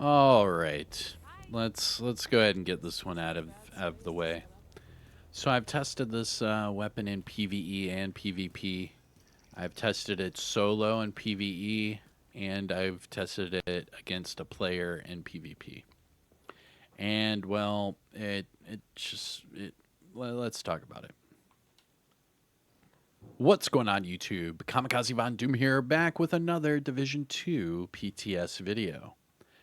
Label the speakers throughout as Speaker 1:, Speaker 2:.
Speaker 1: All right. Let's go ahead and get this one out of the way. So I've tested this weapon in PvE and PvP. I've tested it solo in PvE, and I've tested it against a player in PvP. And well, it just it. Let's talk about it. What's going on, YouTube? Kamikaze Von Doom here, back with another Division 2 PTS video.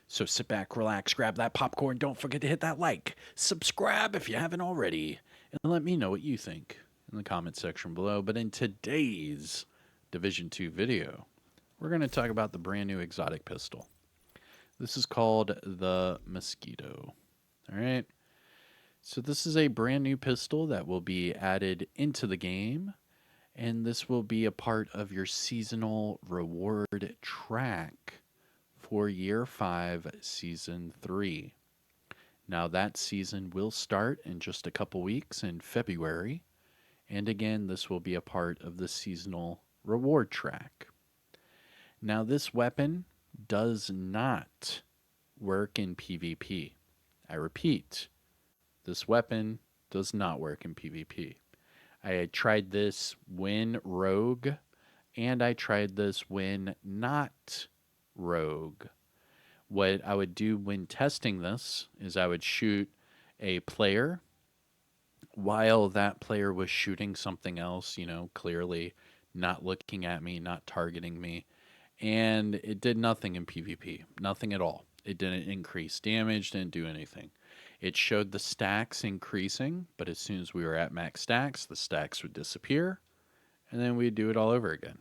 Speaker 1: So sit back, relax, grab that popcorn. Don't forget to hit that like, subscribe if you haven't already, and let me know what you think in the comment section below. But in today's Division 2 video, we're going to talk about the brand new exotic pistol. This is called the Mosquito. All right. So this is a brand new pistol that will be added into the game, and this will be a part of your seasonal reward track for Year 5, Season 3. Now, that season will start in just a couple weeks in February, and again, this will be a part of the seasonal reward track. Now, this weapon does not work in PvP. I repeat, this weapon does not work in PvP. I had tried this when rogue, and I tried this when not rogue. What I would do when testing this is I would shoot a player while that player was shooting something else, clearly not looking at me, not targeting me. And it did nothing in PvP, nothing at all. It didn't increase damage, didn't do anything. It showed the stacks increasing, but as soon as we were at max stacks, the stacks would disappear, and then we'd do it all over again.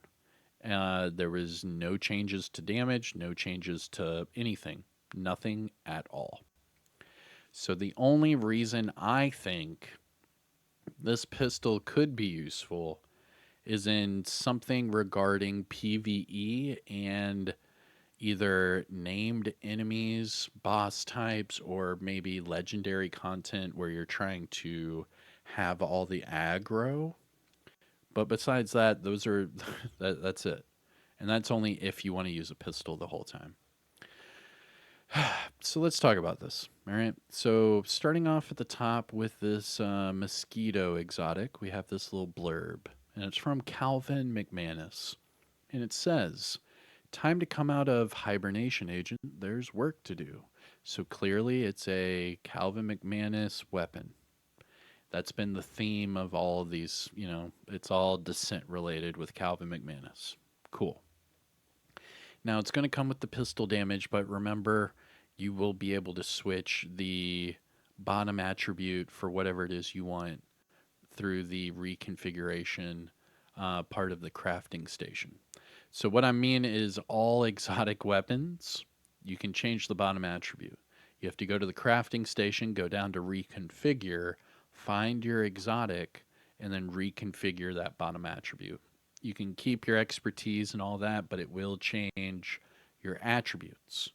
Speaker 1: There was no changes to damage, no changes to anything, nothing at all. So the only reason I think this pistol could be useful is in something regarding PvE and either named enemies, boss types, or maybe legendary content where you're trying to have all the aggro. But besides that, those are that's it. And that's only if you want to use a pistol the whole time. So let's talk about this. All right. So starting off at the top with this Mosquito exotic, we have this little blurb, and it's from Calvin McManus. And it says, "Time to come out of hibernation, agent. There's work to do." So clearly it's a Calvin McManus weapon. That's been the theme of all of these, it's all Descent related with Calvin McManus. Cool. Now it's going to come with the pistol damage, but remember, you will be able to switch the bottom attribute for whatever it is you want through the reconfiguration part of the crafting station. So what I mean is all exotic weapons, you can change the bottom attribute. You have to go to the crafting station, go down to reconfigure, find your exotic, and then reconfigure that bottom attribute. You can keep your expertise and all that, but it will change your attributes.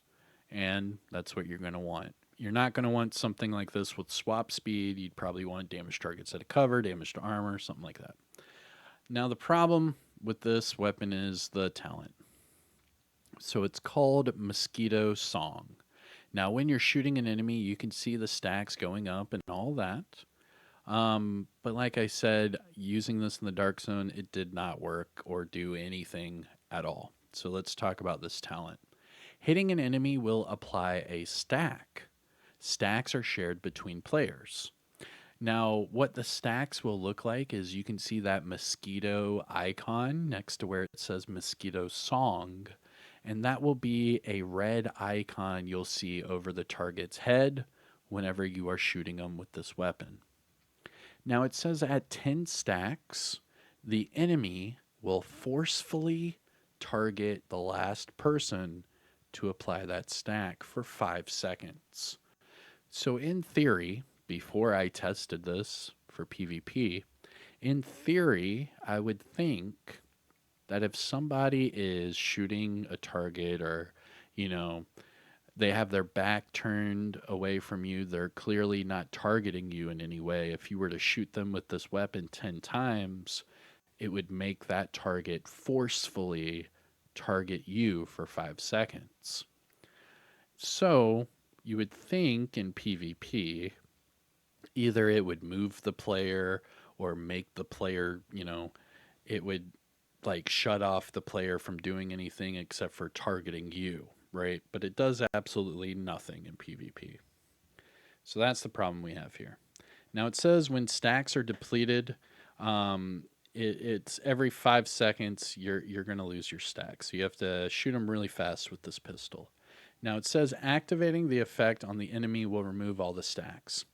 Speaker 1: And that's what you're going to want. You're not going to want something like this with swap speed. You'd probably want damage targets at a cover, damage to armor, something like that. Now, the problem with this weapon is the talent. So it's called Mosquito Song. Now, when you're shooting an enemy, you can see the stacks going up and all that. But like I said, using this in the Dark Zone, it did not work or do anything at all. So let's talk about this talent. Hitting an enemy will apply a stack. Stacks are shared between players. Now, what the stacks will look like is you can see that mosquito icon next to where it says Mosquito Song, and that will be a red icon you'll see over the target's head whenever you are shooting them with this weapon. Now, it says at 10 stacks, the enemy will forcefully target the last person to apply that stack for 5 seconds. So, in theory, before I tested this for PvP, in theory, I would think that if somebody is shooting a target or, you know, they have their back turned away from you, they're clearly not targeting you in any way. If you were to shoot them with this weapon 10 times, it would make that target forcefully target you for 5 seconds. So you would think in PvP, either it would move the player or make the player, it would like shut off the player from doing anything except for targeting you, right? But it does absolutely nothing in PvP. So that's the problem we have here. Now it says when stacks are depleted, it's every 5 seconds you're going to lose your stacks. So you have to shoot them really fast with this pistol. Now it says activating the effect on the enemy will remove all the stacks.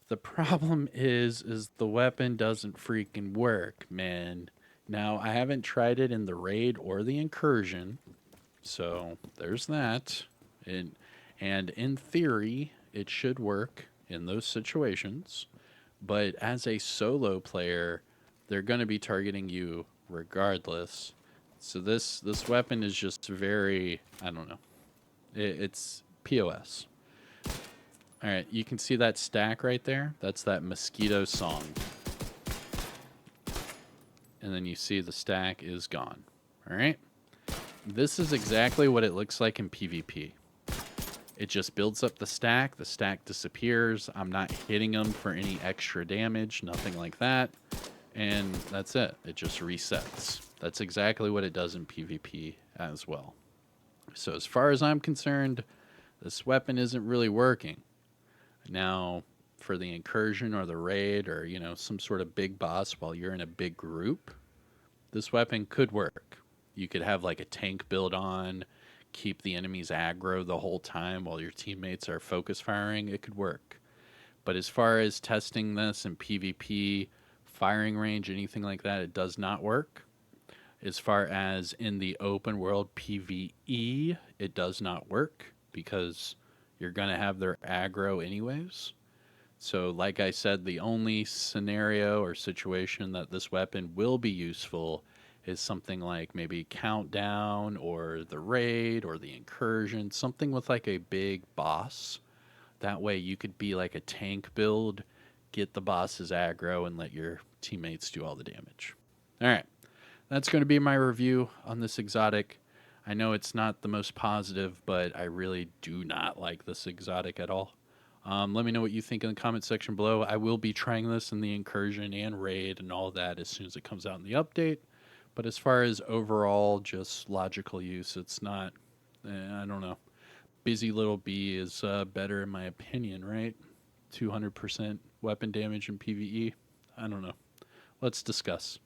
Speaker 1: The problem is the weapon doesn't freaking work, man. Now I haven't tried it in the raid or the incursion, so there's that. And in theory, it should work in those situations. But as a solo player, they're going to be targeting you regardless. So this weapon is just very, I don't know. It's POS. All right, you can see that stack right there. That's that Mosquito song. And then you see the stack is gone. All right. This is exactly what it looks like in PvP. It just builds up the stack disappears. I'm not hitting them for any extra damage, nothing like that. And that's it. It just resets. That's exactly what it does in PvP as well. So as far as I'm concerned, this weapon isn't really working. Now, for the incursion or the raid or, some sort of big boss while you're in a big group, this weapon could work. You could have like a tank build on, keep the enemies aggro the whole time while your teammates are focus firing. It could work. But as far as testing this in PvP, firing range, anything like that, it does not work. As far as in the open world PvE, it does not work because you're going to have their aggro anyways. So, like I said, the only scenario or situation that this weapon will be useful is something like maybe Countdown or the Raid or the Incursion, something with like a big boss. That way you could be like a tank build, get the boss's aggro, and let your teammates do all the damage. All right, that's going to be my review on this exotic. I know it's not the most positive, but I really do not like this exotic at all. Let me know what you think in the comment section below. I will be trying this in the incursion and raid and all that as soon as it comes out in the update. But as far as overall just logical use, it's not, I don't know. Busy Little Bee is better in my opinion, right? 200% weapon damage in PvE. I don't know. Let's discuss.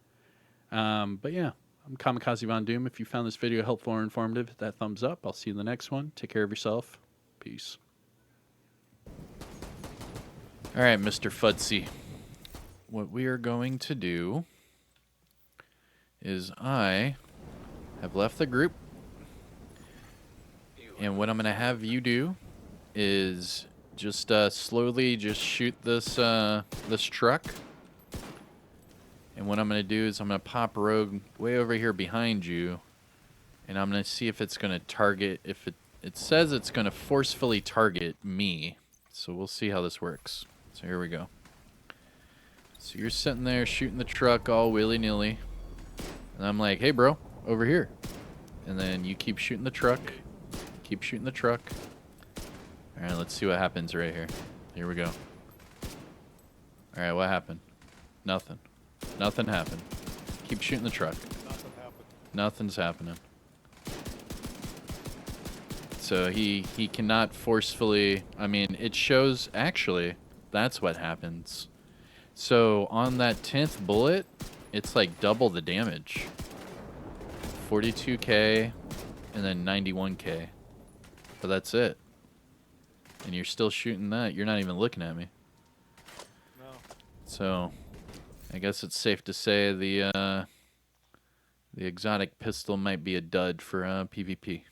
Speaker 1: But yeah, I'm Kamikaze Von Doom. If you found this video helpful or informative, hit that thumbs up. I'll see you in the next one. Take care of yourself. Peace. All right, Mr. Fudsy. What we are going to do is I have left the group. And what I'm going to have you do is just slowly just shoot this this truck. And what I'm going to do is I'm going to pop Rogue way over here behind you. And I'm going to see if it's going to target, if it says it's going to forcefully target me. So we'll see how this works. So here we go. So you're sitting there shooting the truck all willy-nilly. And I'm like, hey, bro, over here. And then you keep shooting the truck. Keep shooting the truck. All right, let's see what happens right here. Here we go. All right, what happened? Nothing. Nothing happened. Keep shooting the truck.
Speaker 2: Nothing happened.
Speaker 1: Nothing's happening. So he cannot forcefully, I mean, it shows, actually, that's what happens. So on that 10th bullet, it's like double the damage. 42k and then 91k. But that's it. And you're still shooting that. You're not even looking at me.
Speaker 2: No.
Speaker 1: So I guess it's safe to say the exotic pistol might be a dud for PvP.